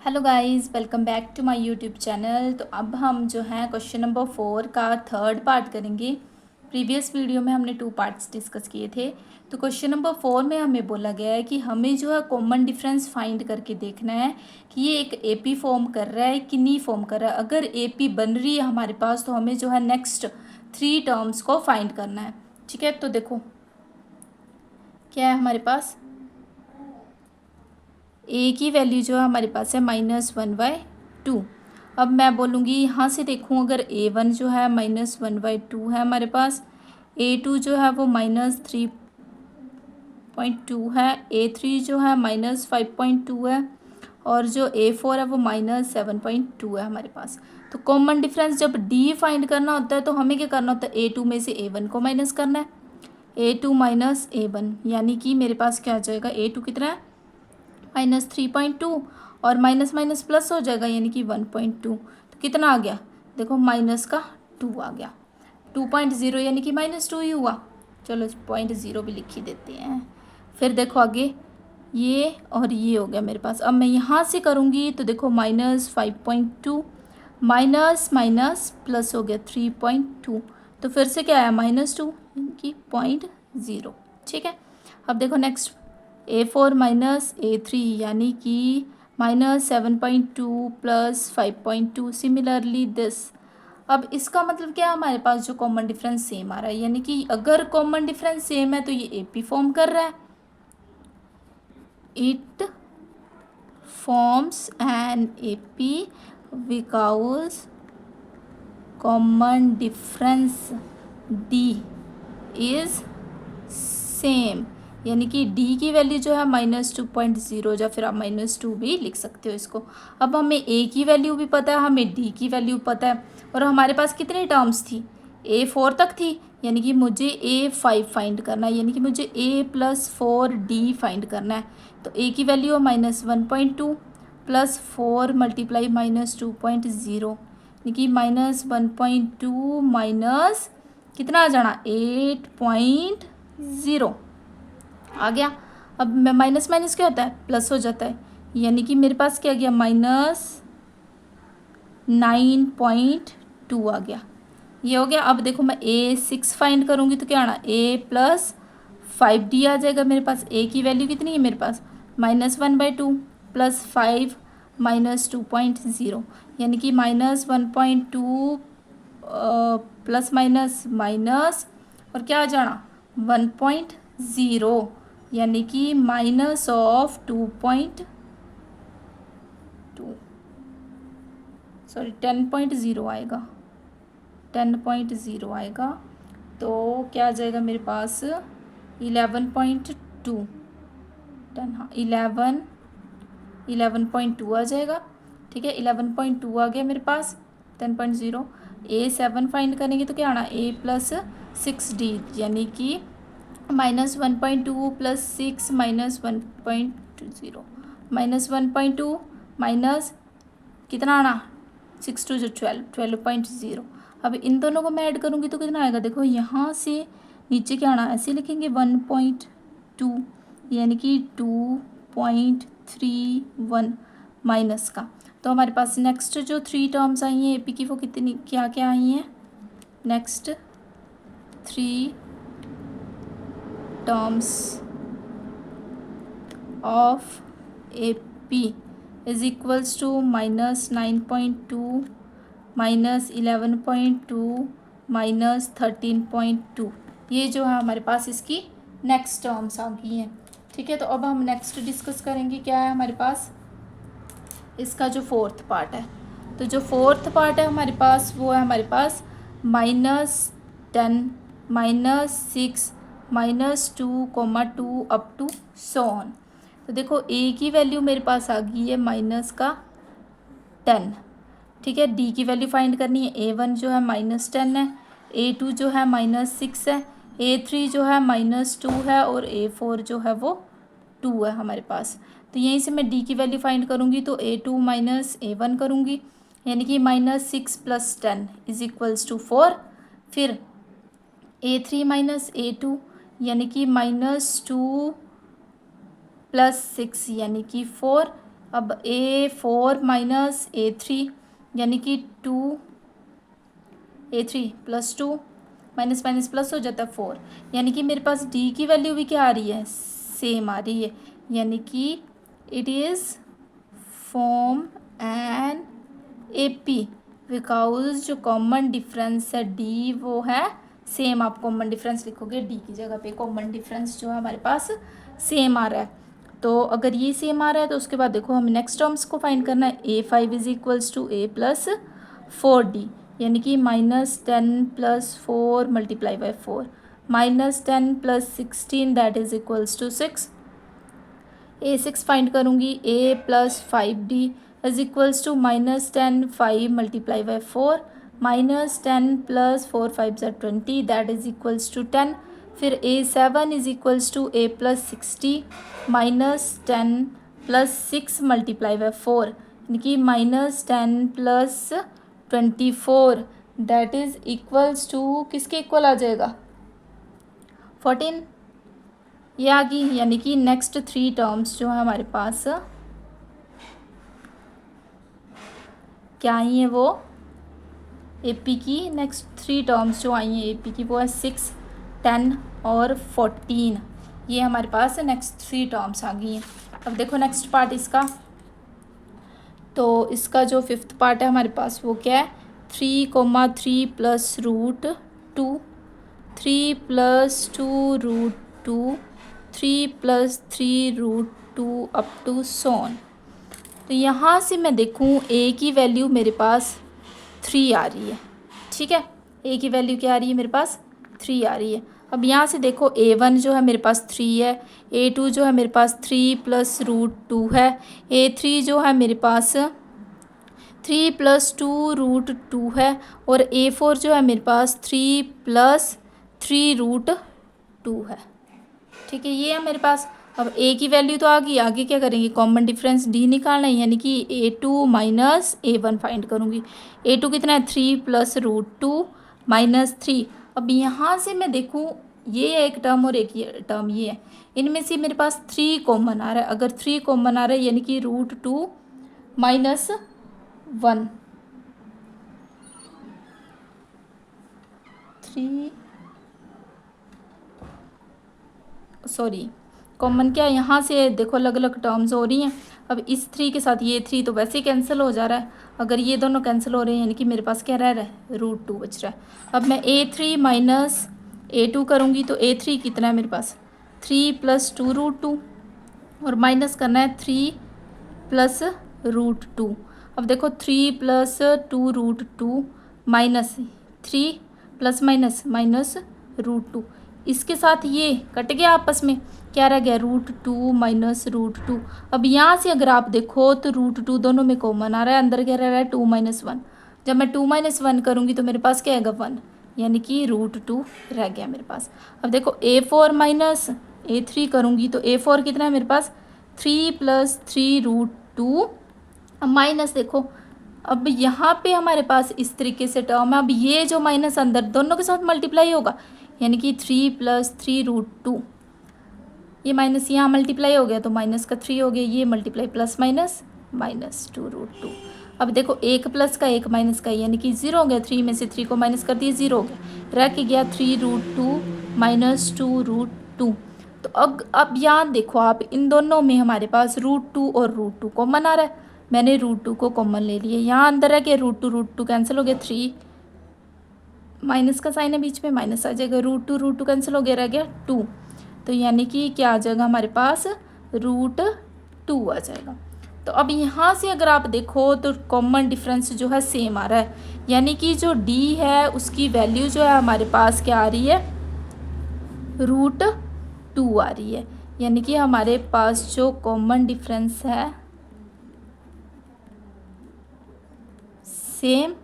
Hello guys, welcome back to my YouTube channel. तो अब हम जो है क्वेश्चन नंबर 4 का थर्ड पार्ट करेंगे। प्रीवियस वीडियो में हमने 2 पार्ट्स डिस्कस किए थे। तो क्वेश्चन नंबर 4 में हमें बोला गया है कि हमें जो है कॉमन डिफरेंस फाइंड करके देखना है कि ये एक एपी फॉर्म कर रहा है कि नहीं फॉर्म कर रहा है। अगर एपी बन रही है हमारे पास तो हमें जो है नेक्स्ट 3 टर्म्स को फाइंड करना है। ठीक है, तो देखो क्या है हमारे पास। ए की वैल्यू जो है हमारे पास है -1/2। अब मैं बोलूँगी यहाँ से देखूँ, अगर A1 जो है -1/2 है हमारे पास, A2 जो है वो -3.2 है, A3 जो है -5.2 है और जो A4 है वो -7.2 है हमारे पास। तो कॉमन डिफरेंस जब D फाइंड करना होता है तो हमें क्या करना होता है, A2 में से A1 को माइनस करना है। A2 माइनस A1 यानी कि मेरे पास क्या आ जाएगा, A2 कितना है -3.2 और माइनस माइनस प्लस हो जाएगा यानी कि 1.2। तो कितना आ गया, देखो माइनस का 2 आ गया। 2.0 यानी कि -2 ही हुआ। चलो 0.0 भी लिख ही देते हैं। फिर देखो आगे ये और ये हो गया मेरे पास। अब मैं यहाँ से करूँगी तो देखो -5.2 माइनस माइनस प्लस हो गया 3.2। तो फिर से क्या आया -2 यानी कि 0.0। ठीक है, अब देखो नेक्स्ट A4 माइनस A3 यानी कि -7.2 प्लस 5.2 सिमिलरली दिस। अब इसका मतलब क्या है, हमारे पास जो कॉमन डिफरेंस सेम आ रहा है, यानी कि अगर कॉमन डिफरेंस सेम है तो ये एपी फॉर्म कर रहा है। It forms an AP because common difference D is same, यानी कि d की वैल्यू जो है -2.0 या फिर आप -2 भी लिख सकते हो इसको। अब हमें a की वैल्यू भी पता है, हमें d की वैल्यू पता है और हमारे पास कितनी टर्म्स थी, A4 तक थी, यानी कि मुझे A5 फाइंड करना है, यानी कि मुझे A+4D फाइंड करना है। तो a की वैल्यू है -1.2 प्लस 4 मल्टीप्लाई -2.0 यानी कि -1.2 माइनस कितना आ जाना 8.0 आ गया। अब माइनस माइनस क्या होता है, प्लस हो जाता है, यानी कि मेरे पास क्या गया -9.2 आ गया। ये हो गया। अब देखो मैं A6 फाइंड करूँगी तो क्या आना A+5D आ जाएगा मेरे पास। a की वैल्यू कितनी है मेरे पास -1/2 प्लस 5 -2.0 यानी कि -1.2 प्लस माइनस माइनस और क्या आ जाना 1.0 यानी कि -2.2 सॉरी 10.0 आएगा, 10.0 आएगा। तो क्या आ जाएगा मेरे पास 11.2 10, हाँ 11.2 आ जाएगा। ठीक है, 11.2 आ गया मेरे पास 10.0। A7 फाइंड करेंगे तो क्या आना A+6D यानी कि -1.2 प्लस 6 -1.0 -1.2 माइनस कितना आना 6 2 जो 12 अब इन दोनों को मैं ऐड करूँगी तो कितना आएगा, देखो यहाँ से नीचे क्या आना, ऐसे लिखेंगे 1.2 यानी कि 2.31 माइनस का। तो हमारे पास नेक्स्ट जो 3 टर्म्स आई हैं एपी की वो कितनी क्या क्या आई हैं, next 3 terms of AP is equals to -9.2 -11.2 -13.2। ये जो है हमारे पास इसकी नेक्स्ट टर्म्स आ गई हैं। ठीक है, तो अब हम नेक्स्ट डिस्कस करेंगे क्या है हमारे पास इसका जो फोर्थ पार्ट है। तो जो फोर्थ पार्ट है हमारे पास वो है हमारे पास -10 -6 -2, अप टू सो ऑन। तो देखो a की वैल्यू मेरे पास आ गई है -10। ठीक है, d की वैल्यू फाइंड करनी है। A1 जो है -10 है, A2 जो है -6 है, A3 जो है -2 है और A4 जो है वो 2 है हमारे पास। तो यहीं से मैं d की वैल्यू फाइंड करूँगी तो A2 माइनस A1 करूँगी यानी कि -6 + 10 इज इक्वल्स टू 4। फिर A3 माइनस A2 यानी कि -2 + 6 यानी कि 4 अब A4 माइनस A3 यानी कि 2A3 plus 2 minus minus plus हो जाता है 4, यानी कि मेरे पास D की वैल्यू भी क्या आ रही है, सेम आ रही है, यानी कि it is form an AP because जो कॉमन डिफरेंस है D वो है सेम। आप कॉमन डिफरेंस लिखोगे D की जगह पे, कॉमन डिफरेंस जो है हमारे पास सेम आ रहा है। तो अगर ये सेम आ रहा है तो उसके बाद देखो हमें नेक्स्ट टर्म्स को फाइंड करना है। A5 is equals to A plus 4D, यानी कि -10 + 4 multiply by 4 -10 + 16 that is equals to 6। A6 find करूँगी, A plus 5D is equals to -10 5 multiply by 4 -10 + 4 5 20 that is equals to 10। फिर A7 is equals to A plus 60 -10 + 6 multiply by 4, यानी कि -10 + 24 that is equals to किसके equal आ जाएगा, 14। ये आ गई, यानी कि नेक्स्ट 3 टर्म्स जो है हमारे पास क्या आई हैं, वो AP की नेक्स्ट 3 टर्म्स जो आई हैं AP की वो है 6, 10 और 14। ये हमारे पास नेक्स्ट 3 टर्म्स आ गई हैं। अब देखो नेक्स्ट पार्ट इसका, तो इसका जो 5th पार्ट है हमारे पास वो क्या है, 3,3 + √2 3 + 2 √2 3 + 3 √2 अप टू सोन। तो यहाँ से मैं देखूँ A की वैल्यू मेरे पास 3 आ रही है, ठीक है। A की वैल्यू क्या आ रही है, मेरे पास 3 आ रही है। अब यहाँ से देखो A1 जो है मेरे पास 3 है, A2 जो है मेरे पास 3 + √2 है, A3 जो है मेरे पास 3 + 2 √2 है, और A4 जो है मेरे पास 3 + 3 √2 है, ठीक है। ये है मेरे पास। अब A की वैल्यू तो आ गई, आगे क्या करेंगे, कॉमन डिफरेंस D निकालना है, यानी कि A2 माइनस A1 फाइंड करूँगी। A2 कितना है, 3 + √2 -3। अब यहाँ से मैं देखूँ ये एक टर्म और एक ये टर्म ये है, इनमें से मेरे पास 3 कॉमन आ रहा है। अगर 3 कॉमन आ रहा है यानी कि √2 - 1 3 सॉरी कॉमन क्या है, यहाँ से देखो अलग अलग टर्म्स हो रही हैं। अब इस 3 के साथ ये 3 तो वैसे ही कैंसिल हो जा रहा है। अगर ये दोनों कैंसिल हो रहे हैं यानी कि मेरे पास क्या रह रहा है, √2 बच रहा है। अब मैं A3 माइनस A2 करूँगी तो A3 कितना है मेरे पास, 3 + 2 √2, और माइनस करना है 3 + √2। अब देखो 3 + 2 √2 -3 प्लस माइनस -√2, इसके साथ ये कट गया आपस में, क्या रह गया, √2 - √2। अब यहाँ से अगर आप देखो तो √2 दोनों में कॉमन आ रहा है, अंदर क्या रह रहा है, 2 - 1। जब मैं 2 - 1 करूँगी तो मेरे पास क्या आएगा, 1, यानी कि √2 रह गया मेरे पास। अब देखो A4 माइनस A3 करूँगी तो A4 कितना है मेरे पास, 3 + 3 √2। अब माइनस देखो, अब यहाँ पे हमारे पास इस तरीके से टर्म है। अब ये जो माइनस अंदर दोनों के साथ मल्टीप्लाई होगा, यानी कि 3 + 3 √2, ये माइनस यहाँ मल्टीप्लाई हो गया तो माइनस का 3 हो गया, ये मल्टीप्लाई प्लस माइनस -2 √2। अब देखो एक प्लस का एक माइनस का, यानी कि 0 हो गया, 3 में से 3 को माइनस कर दिए 0 हो गया, रह के गया 3 √2 -2 √2। तो अब यहाँ देखो आप, इन दोनों में हमारे पास √2 और √2 कॉमन आ रहा है, मैंने √2 को कॉमन ले लिया। यहाँ अंदर है कि √2 कैंसिल हो गया, 3 माइनस का साइन है बीच में, माइनस आ जाएगा, √2 कैंसिल हो गया, रह गया 2। तो यानी कि क्या आ जाएगा हमारे पास, √2 आ जाएगा। तो अब यहाँ से अगर आप देखो तो कॉमन डिफरेंस जो है सेम आ रहा है, यानी कि जो D है उसकी वैल्यू जो है हमारे पास क्या आ रही है, √2 आ रही है, यानी कि हमारे पास जो कॉमन डिफरेंस है सेम,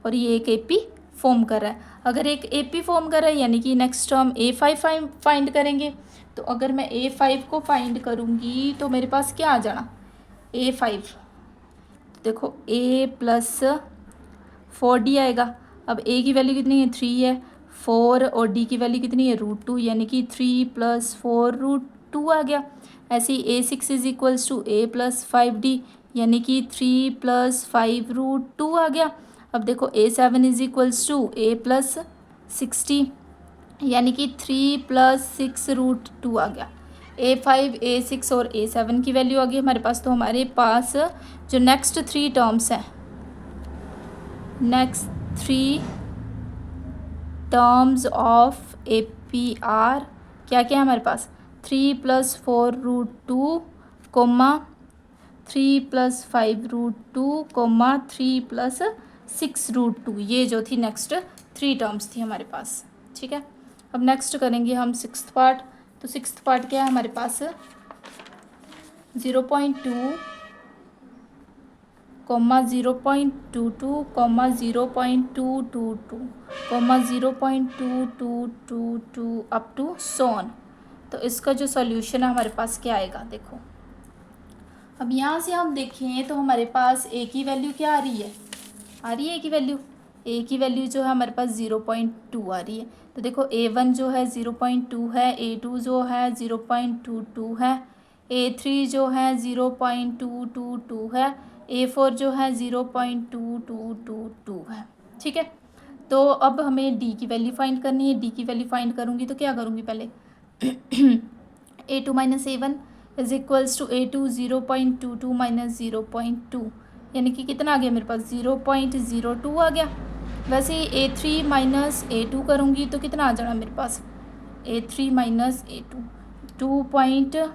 और ये एक AP फॉर्म कर रहा है। अगर एक AP फॉर्म कर रहा है यानी कि नेक्स्ट टर्म A5 फाइंड करेंगे। तो अगर मैं A5 को फाइंड करूँगी तो मेरे पास क्या आ जाना, A5 देखो A + 4D आएगा। अब A की वैल्यू कितनी है, 3 है, 4 और डी की वैल्यू कितनी है √2, यानी कि 3 + 4 √2 आ गया। ऐसे ही A6 is equals to A + 5D, यानी कि 3 + 5 √2 आ गया। अब देखो A7 is equals to A + 60, यानी कि 3 + 6 √2 आ गया। A5, A6 और A7 की वैल्यू आ गई हमारे पास। तो हमारे पास जो नेक्स्ट 3 टर्म्स हैं, नेक्स्ट 3 टर्म्स ऑफ APR क्या क्या है हमारे पास, 3 + 4 √2, 3 + 5 √2, 3 + 6 √2, ये जो थी नेक्स्ट 3 टर्म्स थी हमारे पास। ठीक है, अब नेक्स्ट करेंगे हम 6th पार्ट। तो 6th पार्ट क्या है हमारे पास, 0.2, 0.22, 0.222, 0.2222 अप टू सोन। तो इसका जो सॉल्यूशन है हमारे पास क्या आएगा, देखो अब यहाँ से हम देखें तो हमारे पास ए की वैल्यू क्या आ रही है, ए की वैल्यू, ए की वैल्यू जो है हमारे पास 0.2 आ रही है। तो देखो A1 जो है 0.2 है, A2 जो है 0.22 है, A3 जो है 0.222 है, A4 जो है 0.2222 है। ठीक है, तो अब हमें डी की वैल्यू फाइंड करनी है। डी की वैल्यू फाइंड करूँगी तो क्या करूँगी, पहले A2 - A1 is equals to A2 0.22 - 0.2, यानी कि कितना आ गया मेरे पास 0.02 आ गया। वैसे ही A3 - A2 करूँगी तो कितना आ जाना मेरे पास, A3 - A2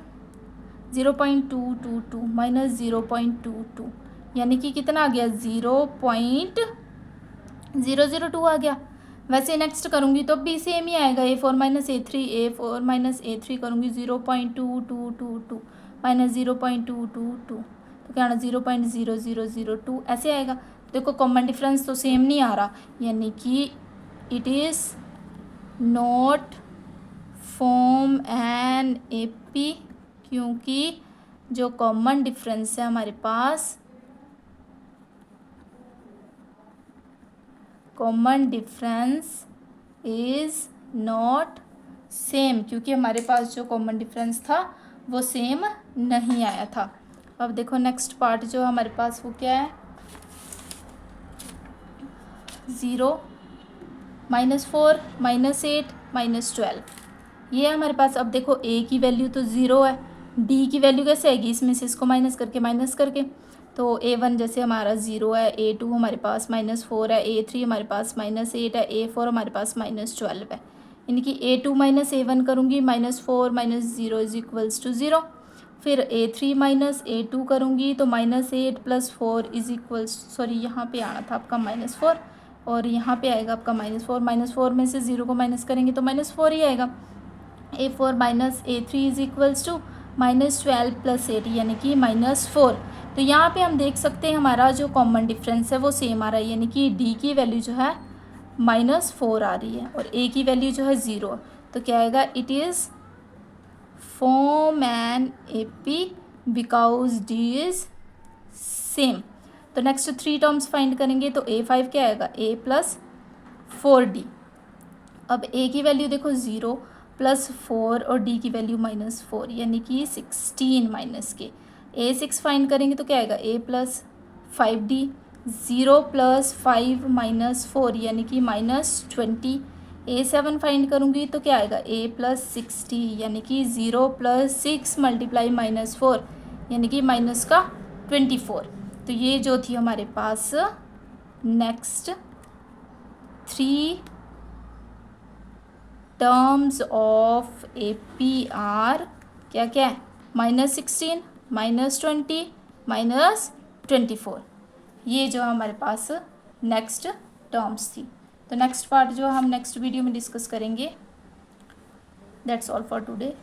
0.222 - 0.22, यानी कि कितना आ गया 0.002 आ गया। वैसे नेक्स्ट करूँगी तो भी सेम ही आएगा, A4 - A3 करूँगी 0.2222 - 0.222, तो क्या आना 0.0002 ऐसे आएगा। देखो कॉमन डिफरेंस तो सेम नहीं आ रहा, यानी कि it is not form an AP, क्योंकि जो कॉमन डिफरेंस है हमारे पास, common difference is not same, क्योंकि हमारे पास जो कॉमन डिफरेंस था वो सेम नहीं आया था। अब देखो नेक्स्ट पार्ट जो हमारे पास वो क्या है, 0 -4 -8 -12, ये है हमारे पास। अब देखो A की वैल्यू तो 0 है, D की वैल्यू कैसे आएगी, इसमें से इसको माइनस करके तो A1 जैसे हमारा 0 है, A2 हमारे पास -4 है, A3 हमारे पास -8 है, A4 हमारे पास -12 है, यानी कि A2 - A1 करूँगी -4 - 0 इज इक्वल्स टू 0। फिर A3 - A2 करूँगी तो -8 + 4 इज इक्वल्स, सॉरी यहाँ पे आना था आपका -4 और यहाँ पे आएगा आपका -4 में से 0 को माइनस करेंगे तो -4 ही आएगा। A4 - A3 is equals to -12 + 8, यानी कि -4। तो यहाँ पे हम देख सकते हैं हमारा जो कॉमन डिफरेंस है वो सेम आ रहा है, यानी कि D की वैल्यू जो है -4 आ रही है और A की वैल्यू जो है 0। तो क्या आएगा, it is form an AP because D is same. तो नेक्स्ट 3 टर्म्स फाइंड करेंगे तो A5 क्या आएगा, A + 4D। अब A की वैल्यू देखो 0 + 4 और D की वैल्यू -4, यानी कि 16 -k। A6 फाइंड करेंगे तो क्या आएगा, A + 5D, 0 + 5 -4, यानी कि -20। A7 फाइंड करूँगी तो क्या आएगा, A + 60, यानी कि 0 + 6 × -4, यानी कि -24। तो ये जो थी हमारे पास नेक्स्ट 3 टर्म्स ऑफ APR क्या क्या है, -16 -20 -24, ये जो हमारे पास नेक्स्ट टर्म्स थी। तो नेक्स्ट पार्ट जो हम नेक्स्ट वीडियो में डिस्कस करेंगे। That's all for today.